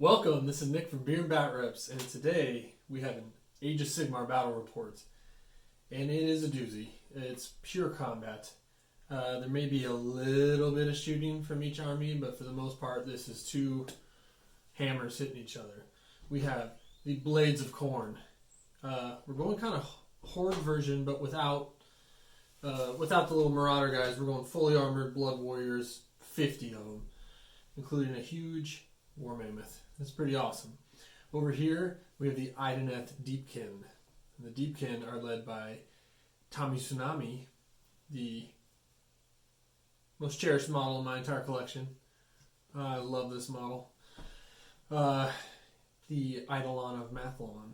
Welcome, this is Nick from Beer and Batreps, and today we have an Age of Sigmar battle report. And it is a doozy. It's pure combat. There may be a little bit of shooting from each army, but for the most part this is two hammers hitting each other. We have the Blades of Khorne. We're going kind of horde version, but without the little marauder guys. We're going fully armored Blood Warriors, 50 of them, including a huge war mammoth. That's pretty awesome. Over here, we have the Idoneth Deepkin. And the Deepkin are led by Tommy Tsunami, the most cherished model in my entire collection. I love this model. The Eidolon of Mathlon.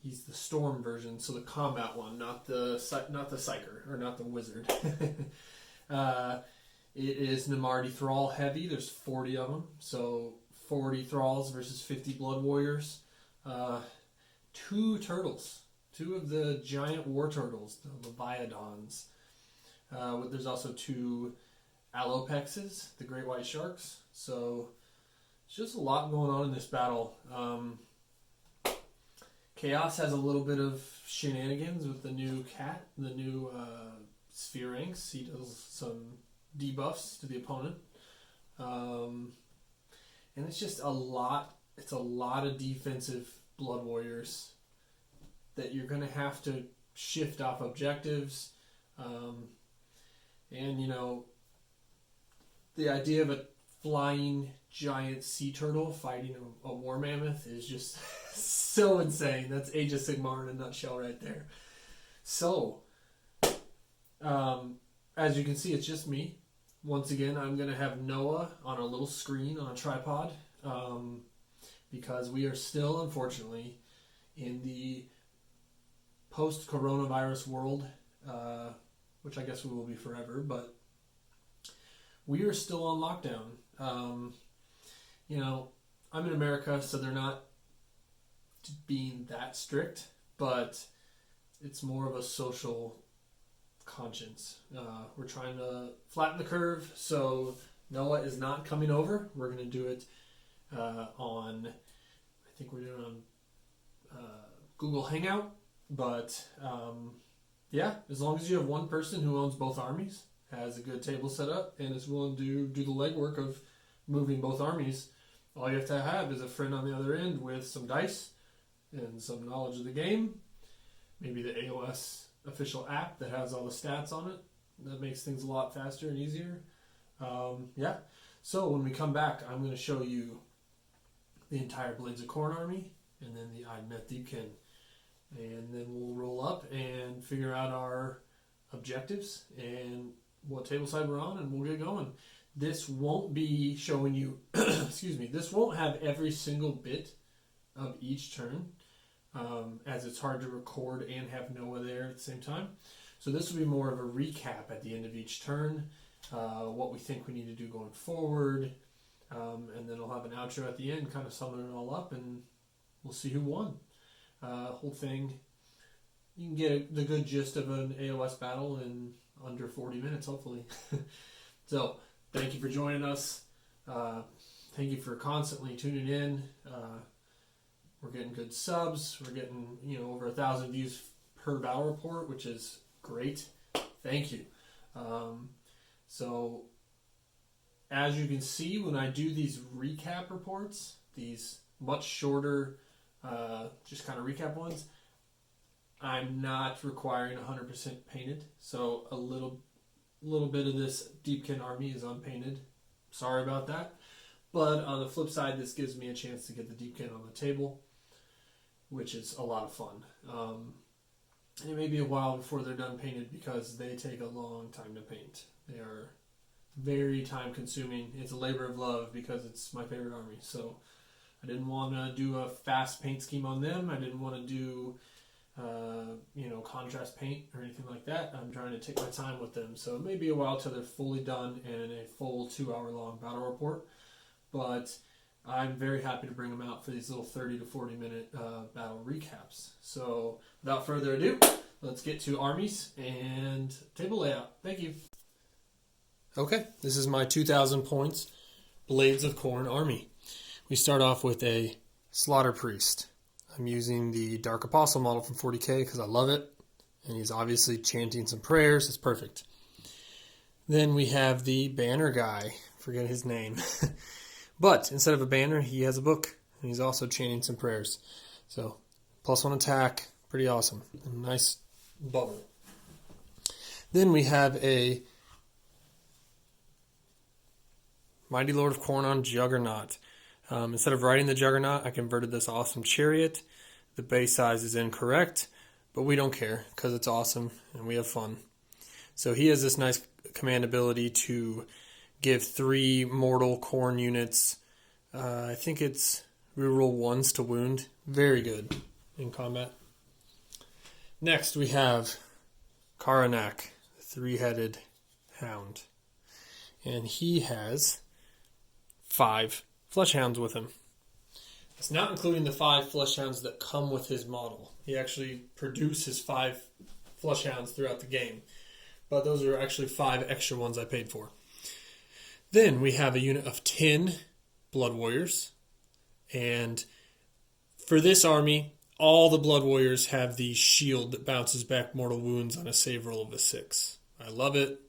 He's the storm version, so the combat one, not the psyker, or not the wizard. It is Namardi Thrall heavy. There's 40 of them, so 40 Thralls versus 50 Blood Warriors. Two turtles. Two of the giant war turtles, the Leviatons. There's also two Alopexes, the great white sharks. So it's just a lot going on in this battle. Chaos has a little bit of shenanigans with the new cat, the new Sphere Ranks. He does some debuffs to the opponent. And it's just a lot. It's a lot of defensive Blood Warriors that you're going to have to shift off objectives. And, you know, the idea of a flying giant sea turtle fighting a war mammoth is just so insane. That's Age of Sigmar in a nutshell right there. So, as you can see, it's just me. Once again, I'm going to have Noah on a little screen on a tripod because we are still, unfortunately, in the post-coronavirus world, which I guess we will be forever, but we are still on lockdown. You know, I'm in America, so they're not being that strict, but it's more of a social conscience. We're trying to flatten the curve, so Noah is not coming over. We're going to do it on, I think we're doing it on Google Hangout, but yeah, as long as you have one person who owns both armies, has a good table set up, and is willing to do the legwork of moving both armies, all you have to have is a friend on the other end with some dice and some knowledge of the game, maybe the AOS official app that has all the stats on it. That makes things a lot faster and easier. Yeah. So when we come back, I'm going to show you the entire Blades of Khorne army, and then the Idoneth Deepkin, and then we'll roll up and figure out our objectives and what table side we're on, and we'll get going. This won't be showing you, excuse me, this won't have every single bit of each turn, as it's hard to record and have Noah there at the same time. So this will be more of a recap at the end of each turn, what we think we need to do going forward, and then I'll have an outro at the end, kind of summing it all up, and we'll see who won. Whole thing, you can get the good gist of an AOS battle in under 40 minutes, hopefully. So, thank you for joining us. Thank you for constantly tuning in. We're getting good subs. We're getting, over 1,000 views per battle report, which is great. Thank you. So, as you can see, when I do these recap reports, these much shorter, just kind of recap ones, I'm not requiring 100% painted. So, a little bit of this Deepkin army is unpainted. Sorry about that. But on the flip side, this gives me a chance to get the Deepkin on the table, which is a lot of fun. And it may be a while before they're done painted because they take a long time to paint. They are very time consuming. It's a labor of love because it's my favorite army. So I didn't want to do a fast paint scheme on them. I didn't want to do contrast paint or anything like that. I'm trying to take my time with them. So it may be a while till they're fully done and a full 2-hour long battle report. But I'm very happy to bring them out for these little 30 to 40 minute battle recaps. So without further ado, let's get to armies and table layout. Thank you. Okay, this is my 2,000 points Blades of Khorne army. we start off with a Slaughter Priest. I'm using the Dark Apostle model from 40k because I love it. And he's obviously chanting some prayers. It's perfect. Then we have the banner guy. Forget his name. But instead of a banner, he has a book. And he's also chanting some prayers. So, +1 attack. Pretty awesome. A nice bubble. Then we have a Mighty Lord of Khorne on Juggernaut. Instead of riding the Juggernaut, I converted this awesome chariot. The base size is incorrect, but we don't care because it's awesome and we have fun. So he has this nice command ability to give 3 mortal Khorne units, I think it's reroll 1s to wound. Very good in combat. Next we have Karanak, the 3-headed hound. And he has 5 fleshhounds with him. It's not including the 5 fleshhounds that come with his model. He actually produces 5 fleshhounds throughout the game. But those are actually 5 extra ones I paid for. Then we have a unit of 10 Blood Warriors. And for this army, all the Blood Warriors have the shield that bounces back mortal wounds on a save roll of a 6. I love it.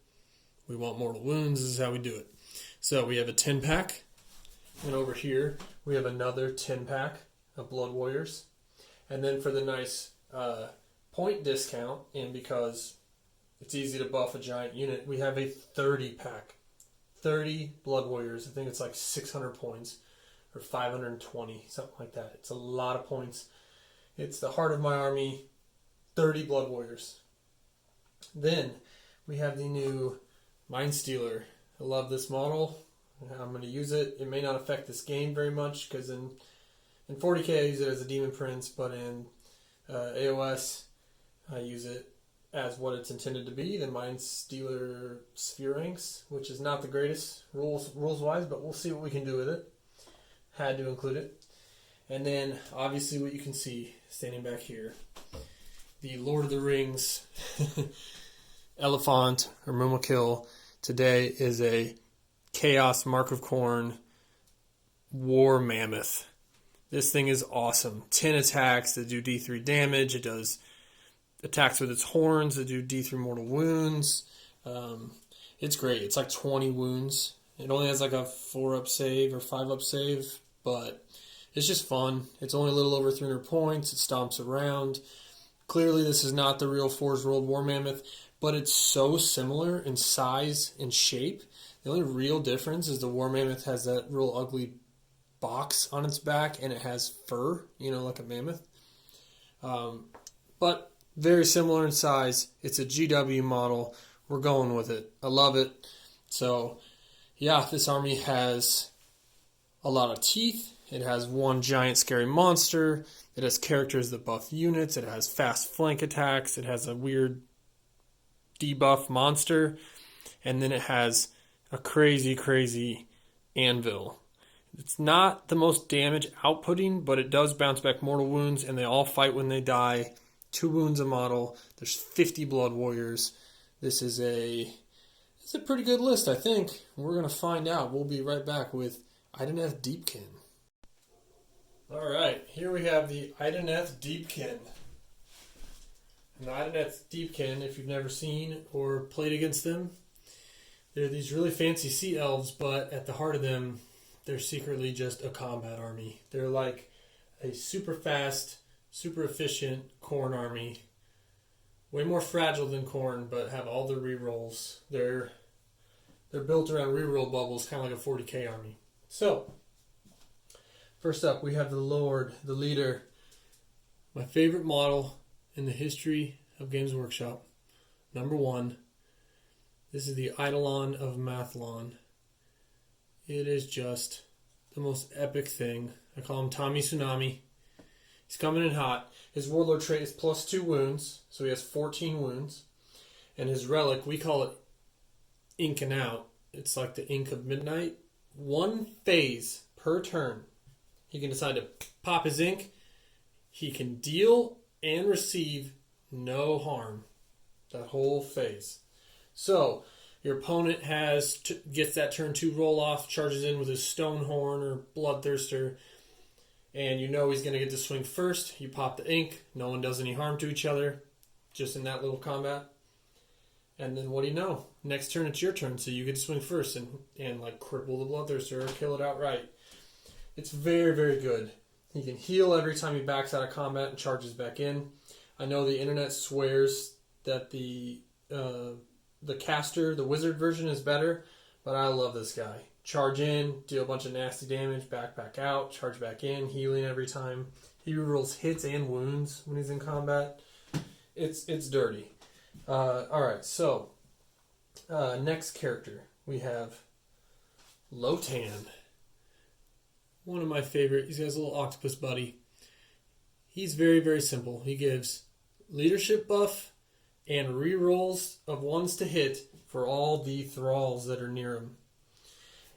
We want mortal wounds. This is how we do it. So we have a 10-pack. And over here, we have another 10-pack of Blood Warriors. And then for the nice point discount, and because it's easy to buff a giant unit, we have a 30-pack. 30 Blood Warriors. I think it's like 600 points or 520, something like that. It's a lot of points. It's the heart of my army, 30 Blood Warriors. Then we have the new Mind Stealer. I love this model. I'm going to use it. It may not affect this game very much because in 40k I use it as a Demon Prince, but in AOS I use it as what it's intended to be, the Mind Stealer Sphere Ranks, which is not the greatest rules-wise, but we'll see what we can do with it. Had to include it. And then, obviously, what you can see standing back here, the Lord of the Rings Elephant, or Mumakil, today is a Chaos Mark of Khorne War Mammoth. This thing is awesome. 10 attacks that do D3 damage. It does attacks with its horns that do D3 mortal wounds. It's great. It's like 20 wounds. It only has like a 4-up save or 5-up save, but it's just fun. It's only a little over 300 points. It stomps around. Clearly, this is not the real Forge World War Mammoth, but it's so similar in size and shape. The only real difference is the War Mammoth has that real ugly box on its back, and it has fur, like a mammoth. But very similar in size. It's a GW model. We're going with it. I love it. So, yeah, this army has a lot of teeth. It has one giant scary monster. It has characters that buff units. It has fast flank attacks. It has a weird debuff monster. And then it has a crazy, crazy anvil. It's not the most damage outputting, but it does bounce back mortal wounds, and they all fight when they die. 2 wounds a model. There's 50 Blood Warriors. This is a pretty good list, I think. We're going to find out. We'll be right back with Idoneth Deepkin. Alright, here we have the Idoneth Deepkin. And the Idoneth Deepkin, if you've never seen or played against them, they're these really fancy sea elves, but at the heart of them, they're secretly just a combat army. They're like a super fast, super efficient Khorne army. Way more fragile than Khorne, but have all the rerolls. They're built around reroll bubbles, kind of like a 40k army. So, first up, we have the Lord, the leader. My favorite model in the history of Games Workshop. Number 1. This is the Eidolon of Mathlon. It is just the most epic thing. I call him Tommy Tsunami. He's coming in hot. His Warlord trait is +2 wounds, so he has 14 wounds. And his relic, we call it Inking Out. It's like the ink of midnight. 1 phase per turn. He can decide to pop his ink. He can deal and receive no harm. That whole phase. So, Your opponent gets that turn 2 roll off, charges in with his Stonehorn or Bloodthirster, and you know he's going to get to swing first. You pop the ink. No one does any harm to each other, just in that little combat. And then what do you know? Next turn it's your turn, so you get to swing first and like cripple the Bloodthirster or kill it outright. It's very, very good. He can heal every time he backs out of combat and charges back in. I know the internet swears that the caster, the wizard version, is better, but I love this guy. Charge in, deal a bunch of nasty damage, back out, charge back in, healing every time. He rolls hits and wounds when he's in combat. It's dirty. Alright, so next character we have Lotan. One of my favorite. He's got his little octopus buddy. He's very, very simple. He gives leadership buff and rerolls of 1s to hit for all the thralls that are near him.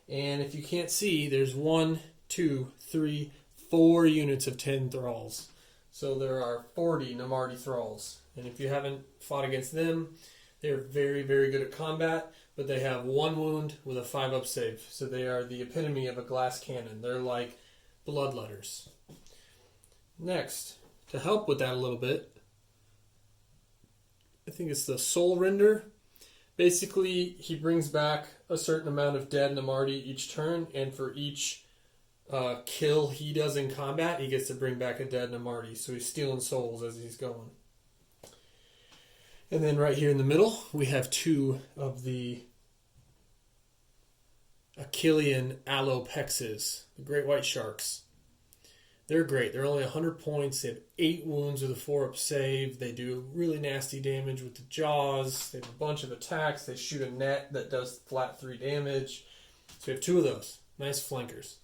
And if you can't see, there's 1, 2, 3, 4 units of 10 thralls. So there are 40 Namarti thralls. And if you haven't fought against them, they're very, very good at combat, but they have 1 wound with a 5-up save. So they are the epitome of a glass cannon. They're like bloodletters. Next, to help with that a little bit, I think it's the Soul Render. Basically, he brings back a certain amount of dead Namarti each turn, and for each kill he does in combat, he gets to bring back a dead Namarti. So he's stealing souls as he's going. And then right here in the middle, we have 2 of the Achillean Alopexes, the great white sharks. They're great. They're only 100 points. They have 8 wounds with a 4-up save. They do really nasty damage with the jaws. They have a bunch of attacks. They shoot a net that does flat 3 damage. So we have 2 of those. Nice flankers.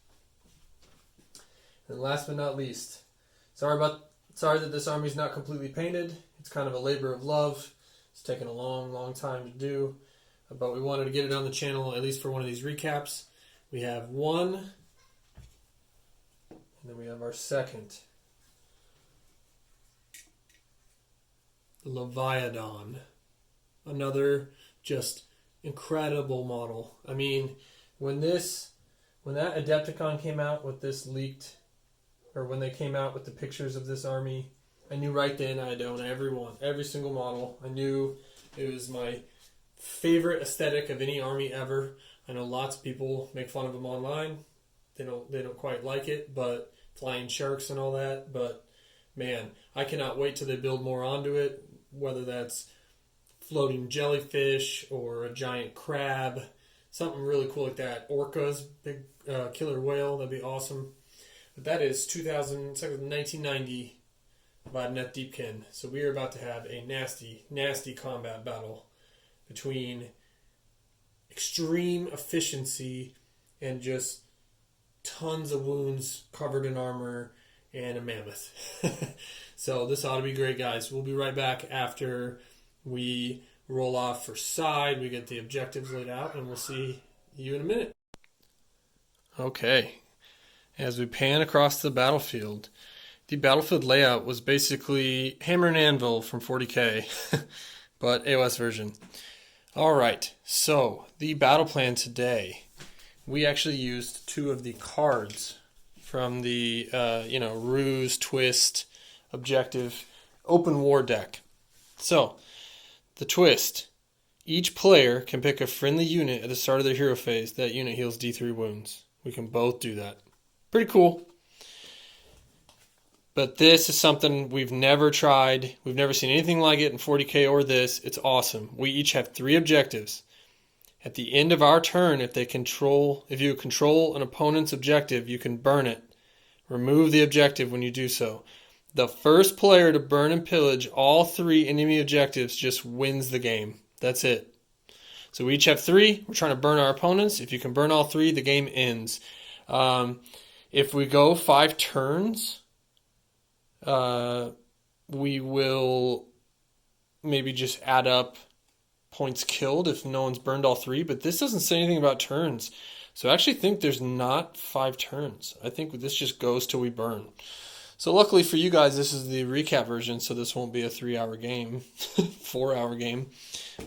And last but not least, sorry that this army's not completely painted. It's kind of a labor of love. It's taken a long, long time to do. But we wanted to get it on the channel, at least for one of these recaps. We have 1... and then we have our second. Leviathan. Another just incredible model. I mean, when that Adepticon came out with this leaked, or when they came out with the pictures of this army, I knew right then I'd own every single model. I knew it was my favorite aesthetic of any army ever. I know lots of people make fun of them online. They don't quite like it, but flying sharks and all that. But man, I cannot wait till they build more onto it, whether that's floating jellyfish or a giant crab, something really cool like that. Orcas, big killer whale, that'd be awesome. But that is 1990 by Idoneth Deepkin. So we are about to have a nasty, nasty combat battle between extreme efficiency and just tons of wounds covered in armor and a mammoth. So this ought to be great, guys. We'll be right back after we roll off for side. We get the objectives laid out, and we'll see you in a minute. Okay. As we pan across the battlefield, the battlefield layout was basically Hammer and Anvil from 40K, but AOS version. All right, so the battle plan today, we actually used 2 of the cards from the Ruse, Twist, Objective, Open War deck. So, the Twist. Each player can pick a friendly unit at the start of their hero phase. That unit heals D3 wounds. We can both do that. Pretty cool. But this is something we've never tried. We've never seen anything like it in 40K or this. It's awesome. We each have 3 objectives. At the end of our turn, if you control an opponent's objective, you can burn it. Remove the objective when you do so. The first player to burn and pillage all 3 enemy objectives just wins the game. That's it. So we each have 3. We're trying to burn our opponents. If you can burn all 3, the game ends. If we go 5 turns, we will maybe just add up points killed if no one's burned all 3, but this doesn't say anything about turns. So I actually think there's not 5 turns. I think this just goes till we burn. So luckily for you guys, this is the recap version, so this won't be a 3-hour game, 4-hour game.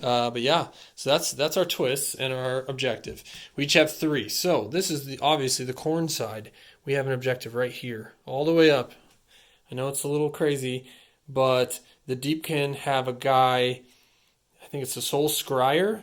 But yeah, so that's our twists and our objective. We each have 3. So this is obviously the Khorne side. We have an objective right here, all the way up. I know it's a little crazy, but the Deepkin have a guy, I think it's a Soul Scryer,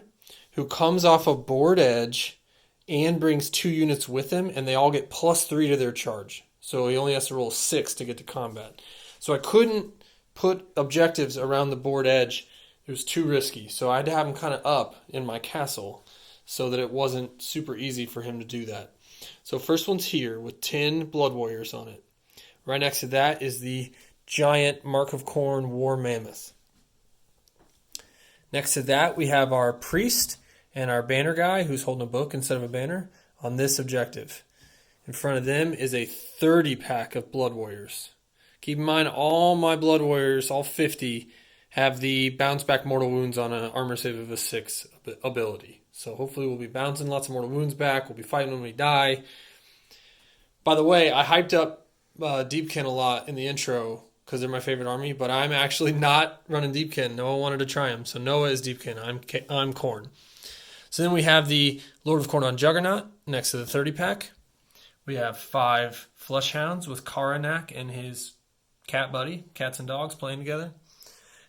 who comes off a board edge and brings 2 units with him, and they all get +3 to their charge. So he only has to roll 6 to get to combat. So I couldn't put objectives around the board edge. It was too risky. So I had to have him kind of up in my castle so that it wasn't super easy for him to do that. So first one's here with 10 Blood Warriors on it. Right next to that is the giant Mark of Khorne War Mammoth. Next to that we have our priest and our banner guy who's holding a book instead of a banner on this objective. In front of them is a 30-pack of Blood Warriors. Keep in mind, all my Blood Warriors, all 50, have the bounce back mortal wounds on an armor save of a 6 ability. So hopefully we'll be bouncing lots of mortal wounds back. We'll be fighting when we die. By the way, I hyped up Deepkin a lot in the intro because they're my favorite army, but I'm actually not running Deepkin. Noah wanted to try him, so Noah is Deepkin. I'm Khorne. So then we have the Lord of Khorne on Juggernaut next to the 30-pack. We have 5 Fleshhounds with Karanak and his cat buddy, cats and dogs playing together.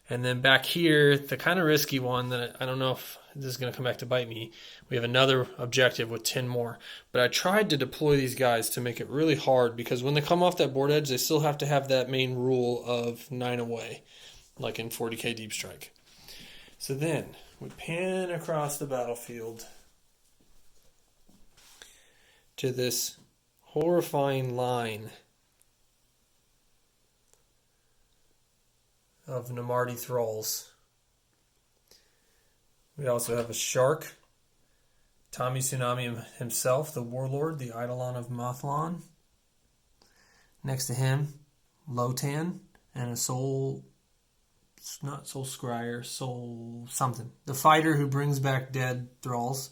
And then back here, the kind of risky one that I don't know if this is going to come back to bite me, we have another objective with 10 more. But I tried to deploy these guys to make it really hard because when they come off that board edge, they still have to have that main rule of 9 away, like in 40k Deep Strike. So then we pan across the battlefield to this horrifying line of Namarti thralls. We also have a shark, Tommy Tsunami himself, the warlord, the Eidolon of Mothlan. Next to him, Lotan, and a soul, not Soul Scryer, soul something. The fighter who brings back dead thralls.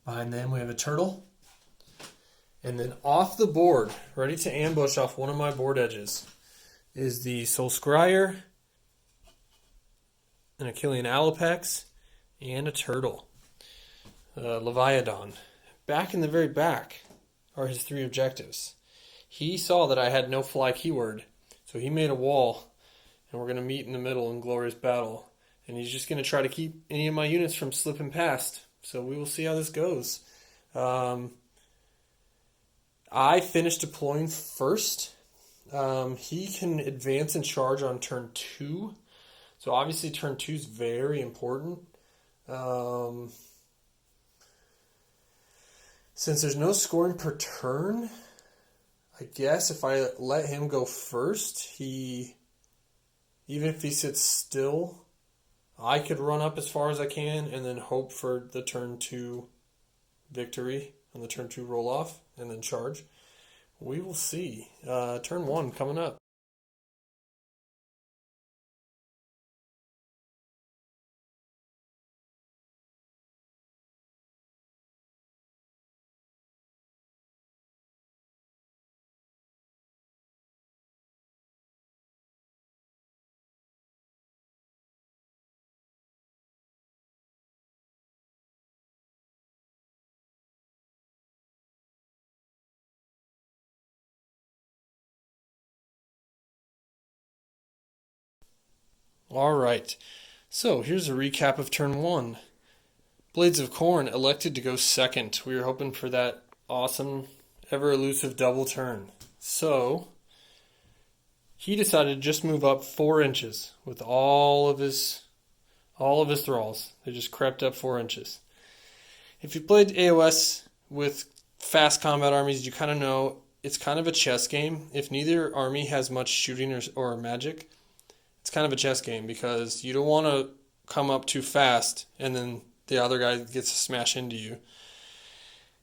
Behind them we have a turtle. And then off the board, ready to ambush off one of my board edges, is the Soul Scryer, an Achillean Alopex, and a turtle. Leviathan. Back in the very back are his 3 objectives. He saw that I had no fly keyword, so he made a wall, and we're going to meet in the middle in glorious battle. And he's just going to try to keep any of my units from slipping past. So we will see how this goes. I finished deploying first. He can advance and charge on turn 2. So obviously turn 2 is very important. Since there's no scoring per turn, I guess if I let him go first, even if he sits still, I could run up as far as I can and then hope for the turn 2 victory on the turn 2 roll off and then charge. We will see. Turn 1 coming up. All right. So here's a recap of turn 1. Blades of Khorne elected to go second. We were hoping for that awesome, ever-elusive double turn. So he decided to just move up 4 inches with all of his thralls. They just crept up 4 inches. If you played AOS with fast combat armies, you kind of know it's kind of a chess game. If neither army has much shooting or magic, it's kind of a chess game because you don't want to come up too fast and then the other guy gets to smash into you.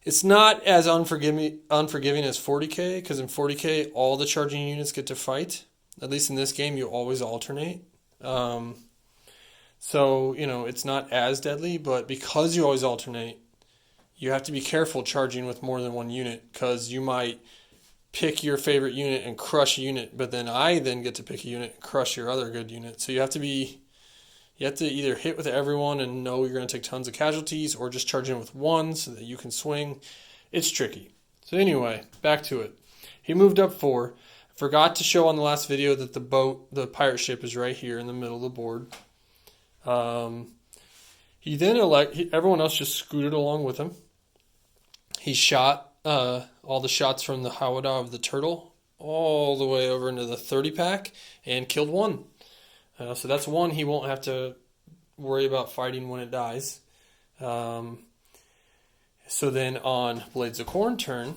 It's not as unforgiving as 40k, because in 40k all the charging units get to fight. At least in this game, you always alternate. So, it's not as deadly, but because you always alternate, you have to be careful charging with more than one unit, because you might pick your favorite unit and crush a unit, but then I then get to pick a unit and crush your other good unit. So you have to either hit with everyone and know you're going to take tons of casualties, or just charge in with one so that you can swing. It's tricky. So anyway, back to it. He moved up 4. Forgot to show on the last video that the pirate ship is right here in the middle of the board. He then everyone else just scooted along with him. He shot all the shots from the Hawada of the turtle all the way over into the 30 pack and killed one. So that's one he won't have to worry about fighting when it dies. So then on Blades of Khorne turn,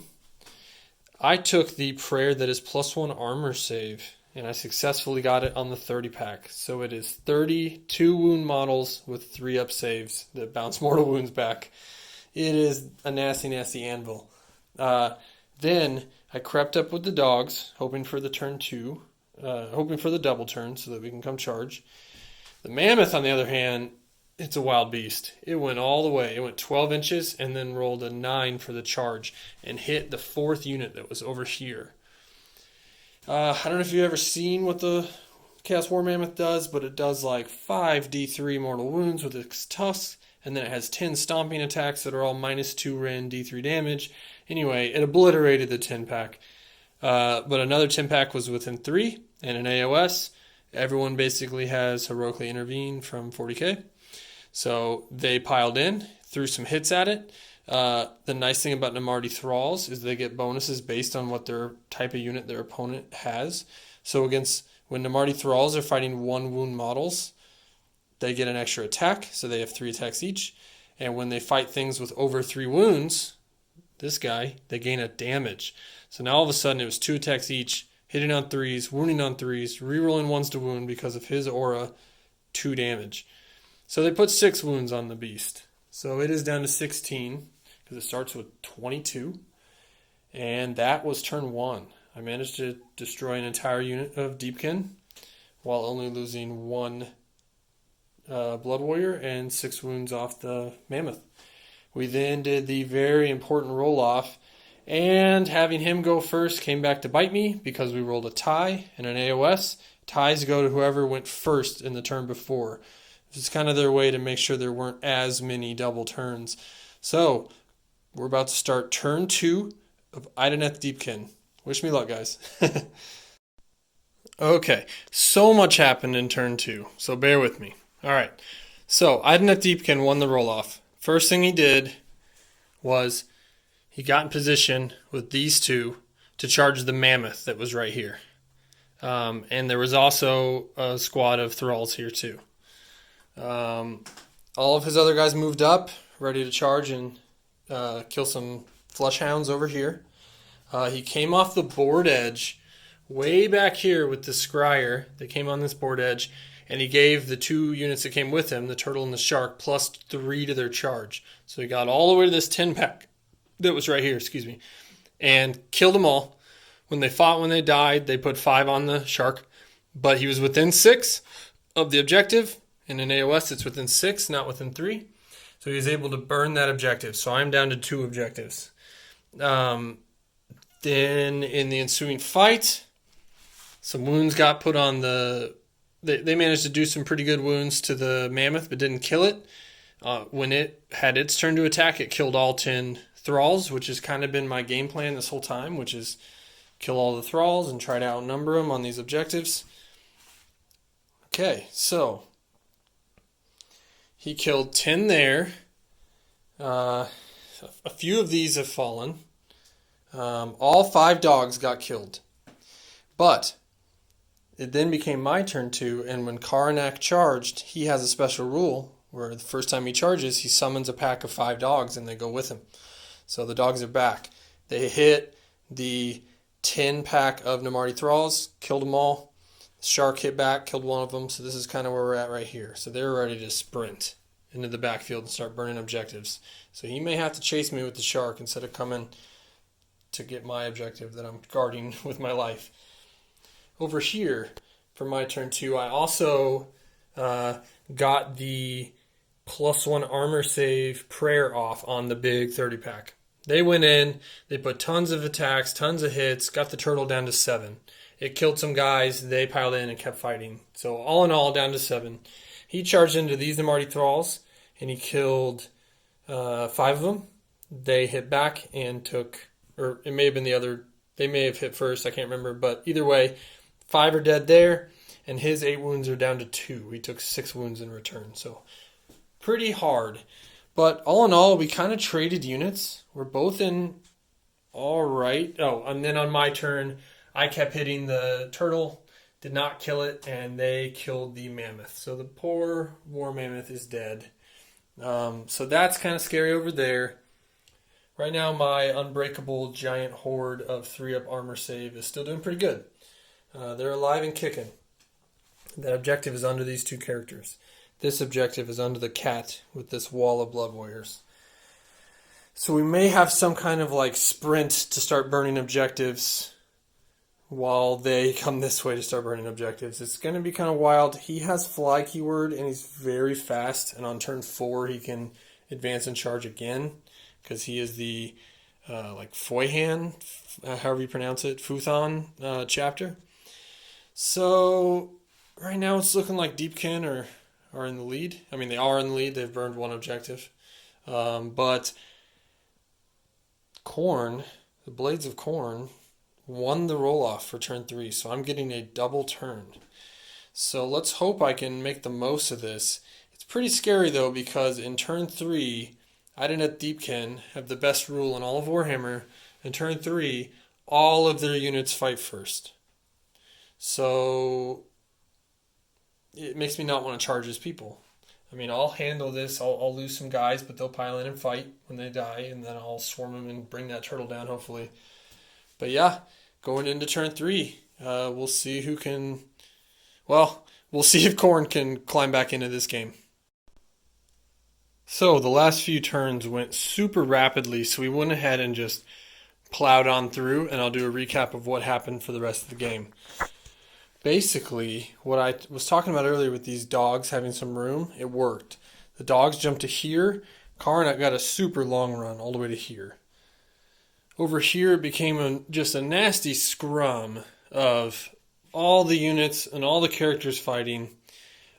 I took the prayer that is +1 armor save, and I successfully got it on the 30 pack. So it is 32 wound models with 3 up saves that bounce mortal wounds back. It is a nasty, nasty anvil. Then I crept up with the dogs, hoping for the turn 2, hoping for the double turn so that we can come charge. The mammoth, on the other hand, it's a wild beast. It went all the way. It went 12 inches and then rolled a 9 for the charge and hit the 4th unit that was over here. I don't know if you've ever seen what the Chaos War Mammoth does, but it does like 5 D3 mortal wounds with its tusks, and then it has 10 stomping attacks that are all -2 Ren D3 damage. Anyway, it obliterated the 10 pack. But another 10 pack was within 3 and an AOS. Everyone basically has heroically intervened from 40k. So they piled in, threw some hits at it. The nice thing about Namarti Thralls is they get bonuses based on what their type of unit their opponent has. So when Namarti Thralls are fighting 1 wound models, they get an extra attack, so they have 3 attacks each. And when they fight things with over 3 wounds, this guy, they gain a damage. So now all of a sudden it was 2 attacks each, hitting on 3s, wounding on 3s, rerolling 1s to wound because of his aura, 2 damage. So they put 6 wounds on the beast. So it is down to 16 because it starts with 22. And that was turn 1. I managed to destroy an entire unit of Deepkin while only losing 1 Blood Warrior and 6 wounds off the Mammoth. We then did the very important roll-off, and having him go first came back to bite me because we rolled a tie and an AOS. Ties go to whoever went first in the turn before. It's kind of their way to make sure there weren't as many double turns. So, we're about to start turn 2 of Idoneth Deepkin. Wish me luck, guys. Okay, so much happened in turn 2, so bear with me. Alright, so Idoneth Deepkin won the roll-off. First thing he did was he got in position with these 2 to charge the mammoth that was right here. And there was also a squad of thralls here too. All of his other guys moved up, ready to charge and kill some flush hounds over here. He came off the board edge way back here with the scryer that came on this board edge, and he gave the 2 units that came with him, the turtle and the shark, +3 to their charge. So he got all the way to this 10 pack that was right here, and killed them all. When they fought, when they died, they put 5 on the shark, but he was within 6 of the objective. In an AOS, it's within 6, not within 3. So he was able to burn that objective. So I'm down to 2 objectives. Then in the ensuing fight, some wounds got put on the... They managed to do some pretty good wounds to the mammoth, but didn't kill it. When it had its turn to attack, it killed all 10 thralls, which has kind of been my game plan this whole time, which is kill all the thralls and try to outnumber them on these objectives. Okay, so... he killed 10 there. A few of these have fallen. All 5 dogs got killed. But it then became my turn too, and when Karanak charged, he has a special rule where the first time he charges, he summons a pack of 5 dogs and they go with him. So the dogs are back. They hit the 10 pack of Namarti Thralls, killed them all. The shark hit back, killed one of them. So this is kind of where we're at right here. So they're ready to sprint into the backfield and start burning objectives. So he may have to chase me with the shark instead of coming to get my objective that I'm guarding with my life. Over here, for my turn 2, I also got the +1 armor save prayer off on the big 30 pack. They went in, they put tons of attacks, tons of hits, got the turtle down to 7. It killed some guys, they piled in and kept fighting. So all in all, down to 7. He charged into these Namarti Thralls, and he killed 5 of them. They hit back and took, or it may have been the other, they may have hit first, I can't remember, but either way, 5 are dead there, and his 8 wounds are down to 2. He took 6 wounds in return, so pretty hard. But all in all, we kind of traded units. We're both in all right. Oh, and then on my turn, I kept hitting the turtle, did not kill it, and they killed the mammoth. So the poor war mammoth is dead. So that's kind of scary over there. Right now, my unbreakable giant horde of 3-up armor save is still doing pretty good. They're alive and kicking. That objective is under these 2 characters. This objective is under the cat with this wall of Blood Warriors. So we may have some kind of like sprint to start burning objectives while they come this way to start burning objectives. It's going to be kind of wild. He has fly keyword and he's very fast. And on turn 4 he can advance and charge again because he is the like Foyhan, however you pronounce it, Futhan chapter. So right now it's looking like Deepkin are in the lead. I mean, they are in the lead. They've burned 1 objective. But Khorne, the Blades of Khorne, won the roll-off for turn 3. So I'm getting a double turn. So let's hope I can make the most of this. It's pretty scary, though, because in turn 3, Idoneth Deepkin have the best rule in all of Warhammer. In turn 3, all of their units fight first. So it makes me not want to charge his people. I mean, I'll handle this. I'll lose some guys, but they'll pile in and fight when they die, and then I'll swarm them and bring that turtle down, hopefully. But yeah, going into turn 3, we'll see who can... Well, we'll see if Khorne can climb back into this game. So the last few turns went super rapidly, so we went ahead and just plowed on through, and I'll do a recap of what happened for the rest of the game. Basically, what I was talking about earlier with these dogs having some room, it worked. The dogs jumped to here. Khorne got a super long run all the way to here. Over here, it became just a nasty scrum of all the units and all the characters fighting.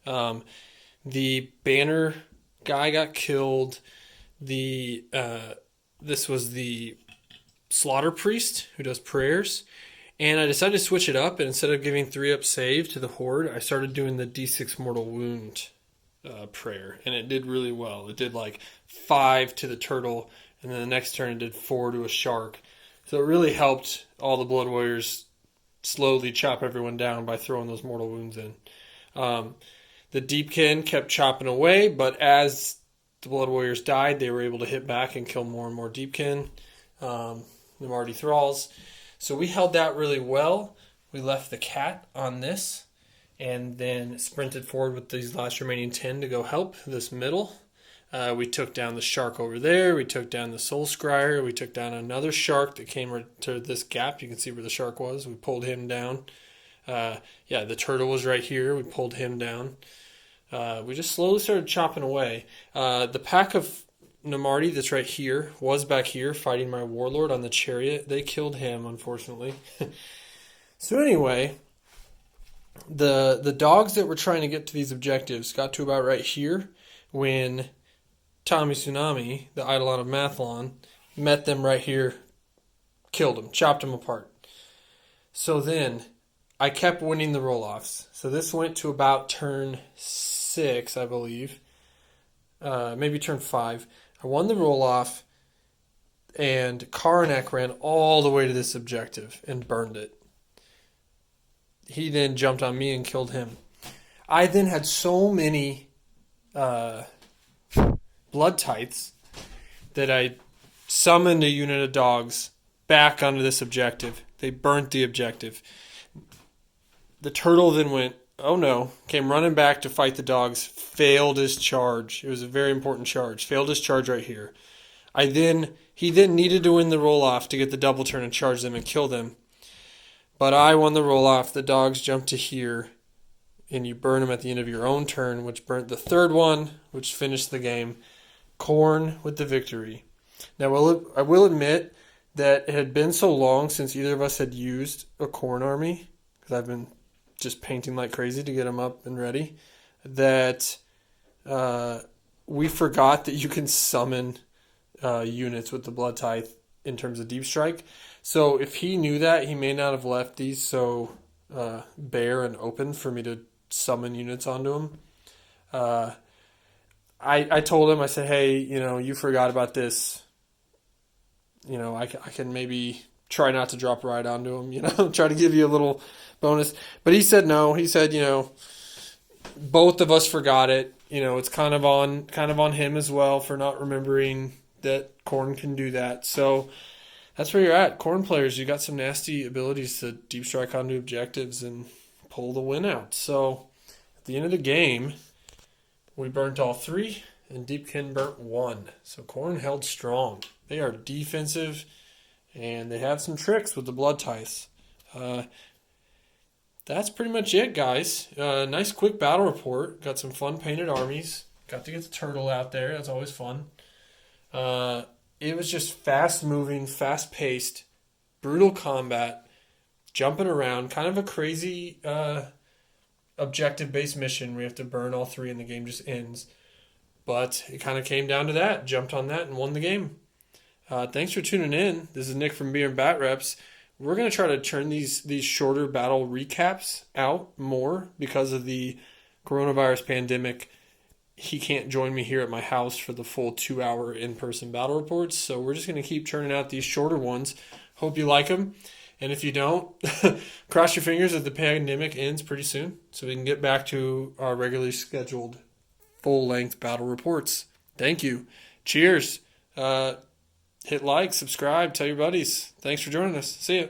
The banner guy got killed. This was the slaughter priest who does prayers. And I decided to switch it up, and instead of giving 3-up save to the horde, I started doing the D6 mortal wound prayer, and it did really well. It did like 5 to the turtle, and then the next turn it did 4 to a shark. So it really helped all the Blood Warriors slowly chop everyone down by throwing those mortal wounds in. The Deepkin kept chopping away, but as the Blood Warriors died, they were able to hit back and kill more and more Deepkin, Namarti Thralls. So we held that really well. We left the cat on this and then sprinted forward with these last remaining 10 to go help this middle. We took down the shark over there. We took down the soul scryer. We took down another shark that came to this gap. You can see where the shark was. We pulled him down. The turtle was right here. We pulled him down. We just slowly started chopping away. The pack of Namarti that's right here was back here fighting my warlord on the chariot. They killed him, unfortunately. So anyway, the dogs that were trying to get to these objectives got to about right here when Tommy Tsunami, the Eidolon of Mathlon, met them right here, killed them, chopped them apart. So then I kept winning the roll-offs. So this went to about turn 6, I believe. Maybe turn 5. I won the roll-off, and Khorne ran all the way to this objective and burned it. He then jumped on me and killed him. I then had so many blood tights that I summoned a unit of dogs back onto this objective. They burnt the objective. The turtle then went, oh no, came running back to fight the dogs, failed his charge. It was a very important charge. Failed his charge right here. He then needed to win the roll-off to get the double turn and charge them and kill them. But I won the roll-off. The dogs jumped to here, and you burn them at the end of your own turn, which burnt the third one, which finished the game. Khorne with the victory. Now, I will admit that it had been so long since either of us had used a Khorne army, because I've been just painting like crazy to get them up and ready, that we forgot that you can summon units with the Blood Tithe in terms of Deep Strike. So if he knew that, he may not have left these so bare and open for me to summon units onto him. I told him, I said, hey, you forgot about this. I can maybe try not to drop right onto him, try to give you a little bonus. But he said no. He said, both of us forgot it. It's kind of on him as well for not remembering that Khorne can do that. So that's where you're at. Khorne players, you got some nasty abilities to deep strike onto objectives and pull the win out. So at the end of the game, we burnt all 3 and Deepkin burnt 1. So Khorne held strong. They are defensive and they have some tricks with the Blood Tithes. That's pretty much it, guys. Nice quick battle report. Got some fun painted armies. Got to get the turtle out there. That's always fun. It was just fast-moving, fast-paced, brutal combat, jumping around. Kind of a crazy objective-based mission. We have to burn all 3 and the game just ends. But it kind of came down to that. Jumped on that and won the game. Thanks for tuning in. This is Nick from Beer and Batreps. We're going to try to turn these shorter battle recaps out more because of the coronavirus pandemic. He can't join me here at my house for the full 2-hour in-person battle reports, so we're just going to keep churning out these shorter ones. Hope you like them, and if you don't, cross your fingers that the pandemic ends pretty soon so we can get back to our regularly scheduled full-length battle reports. Thank you. Cheers. Hit like, subscribe, tell your buddies. Thanks for joining us. See ya.